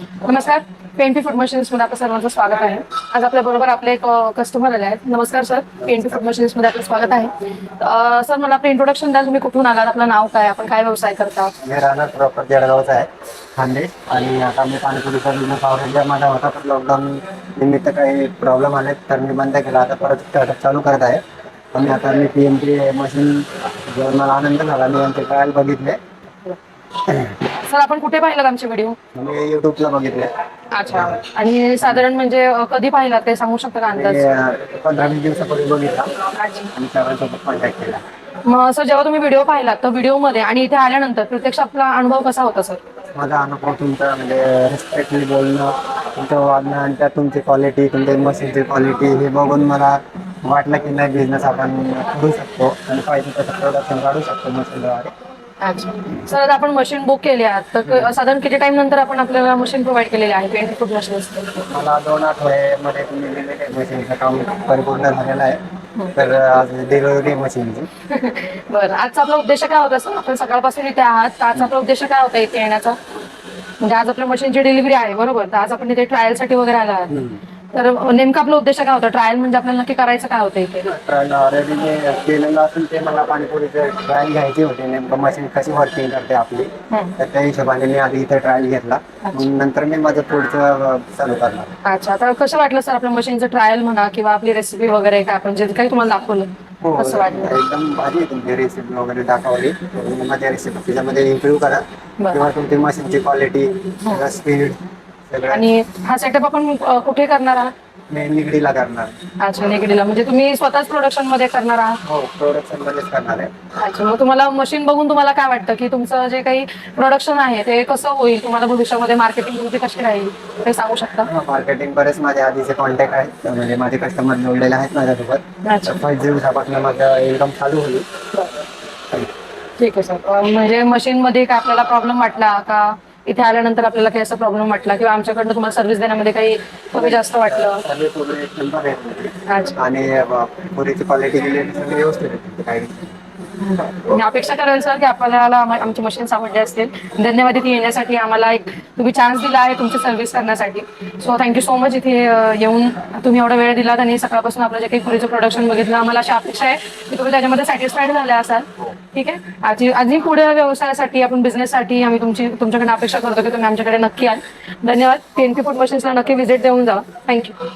नमस्कार. PNP food machines मध्ये आपलं सर्वांचं स्वागत आहे. आज आपल्या बरोबर आपले एक कस्टमर आले आहेत. नमस्कार सर, पीएनपी फूड मशीन्स मध्ये आपलं स्वागत आहे. सर मला आपलं इंट्रोडक्शन द्या. तुम्ही कुठून आलात, आपलं नाव काय, आपण काय व्यवसाय करता? मी राहणार प्रॉपर जळगावचा आहे, खानदेश. आणि आता मी पाणीपुरीचा बिझनेस ऑलरेडी माझा होता, पण लॉकडाऊन निमित्त काही प्रॉब्लेम आले तर मी बंद केला. आता परत स्टार्टअप चालू करत आहे. आणि आता मी पीएमपी मशीन मला आनंद झाला. मी यांचे ट्रायल बघितले. सर आपण कुठे पाहिलात आमचे व्हिडिओ? मी युट्यूबला बघितले. अच्छा. आणि साधारण म्हणजे कधी पाहिलात ते सांगू शकता का अंदाज? मी 15-20 दिवसापूर्वी बघितला अच्छा. आणि सरांसोबत कॉन्टॅक्ट केला. मग सर जेव्हा तुम्ही व्हिडिओ पाहिलात तर व्हिडिओमध्ये आणि इथे आल्यानंतर प्रत्यक्ष आपला अनुभव कसा होता सर? माझा अनुभव तुमचा म्हणजे रिस्पेक्टली बोलणं, तुमचं वागणं आणि त्यात तुमची क्वालिटी, तुमच्या मशीनची क्वालिटी हे बघून मला वाटलं की नाही, बिझनेस आपण करू शकतो आणि पाहिजे तसं प्रोडक्शन काढू शकतो मशीनद्वारे. अच्छा. सर आता आपण मशीन बुक केली आहे तर साधारण किती टाइम नंतर आपण आपल्याला मशीन प्रोव्हाइड केलेली आहे पीएनपी फूड मशीन्स? मला 2 आठवड्यामध्ये तुम्ही दिलेले मशीनचं काम परिपूर्ण झालेलं आहे. तर आज डिलिव्हरी मशीनची. बरं, आजचा आपला उद्देश काय होता सर? आपण सकाळपासून इथे आहात, तर आजचा आपला उद्देश काय होता इथे येण्याचा? म्हणजे आज आपल्या मशीनची डिलिव्हरी आहे बरोबर, तर आज आपण इथे ट्रायलसाठी वगैरे आला आहात. तर नेमका आपला उद्देश काय होता? ट्रायल म्हणजे आपल्याला नक्की करायचं काय होतं इथे? ट्रायल ऑलरेडी मी केलेलं असून ते मला पाणीपुरीचे ट्रायल घ्यायची होती, नेमकं मशीन कशी वर्किंग करते आपली. तर त्या हिशोबाने मी आधी इथे ट्रायल घेतला, मग नंतर मी माझं पुढचं चालू करणार. अच्छा. तर कसं वाटलं सर आपल्या मशीनचं ट्रायल म्हणा किंवा आपली रेसिपी वगैरे काय आपण जे काही तुम्हाला दाखवलं हो, कसं वाटलं? एकदम भारी आहे. तुमची रेसिपी वगैरे दाखवली, माझ्या रेसिपी त्याच्यामध्ये इम्प्रूव्ह करा किंवा तुमची मशीनची क्वालिटी, स्पीड सगळं. आणि हा सेटअप आपण कुठे करणार आहात? मी निगडीला करणार. अच्छा, निगडीला. म्हणजे तुम्ही स्वतःच प्रोडक्शन मध्ये करणार आहात? हो, प्रोडक्शन मध्येच करणार आहे. अच्छा. मग तुम्हाला मशीन बघून तुम्हाला काय वाटतं की तुमचं जे काही प्रोडक्शन आहे ते कसं होईल? तुम्हाला भविष्यामध्ये मार्केटिंग तुमची कशी राहील ते सांगू शकता? मार्केटिंग बरेच माझे आधीचे कॉन्टॅक्ट आहेत, म्हणजे माझे कस्टमर जोडलेले आहेत माझ्यासोबत. अच्छा. 5 दिवसापासून माझं इन्कम चालू होईल. ठीक आहे सर. म्हणजे मशीन मध्ये काय आपल्याला प्रॉब्लेम वाटला का? इथे आल्यानंतर आपल्याला काही असा प्रॉब्लेम वाटला किंवा आमच्याकडनं तुम्हाला सर्व्हिस देण्यामध्ये काही कमी जास्त वाटलं? सर्विस वगैरे एक नंबर आहे. अच्छा. आणि पुरीची क्वालिटी सगळी व्यवस्थित आहे, काही मी अपेक्षा करेल सर की आपल्याला आमची मशीन्स आवडले असतील. धन्यवाद इथे येण्यासाठी, आम्हाला एक तुम्ही चान्स दिला आहे तुमची सर्व्हिस करण्यासाठी. So thank you so much. इथे येऊन तुम्ही एवढा वेळ दिलात आणि सकाळपासून आपलं जे काही पुरीचं प्रोडक्शन बघितलं, आम्हाला अशी अपेक्षा आहे की तुम्ही त्याच्यामध्ये सॅटिस्फाईड झाले असाल. ठीक आहे. आधी पुढे व्यवसायासाठी आपण बिझनेससाठी आम्ही तुमच्याकडे अपेक्षा करतो की तुम्ही आमच्याकडे नक्की याल. धन्यवाद. पीएनपी फूड मशीन्सला नक्की व्हिजिट देऊन जावा. थँक्यू.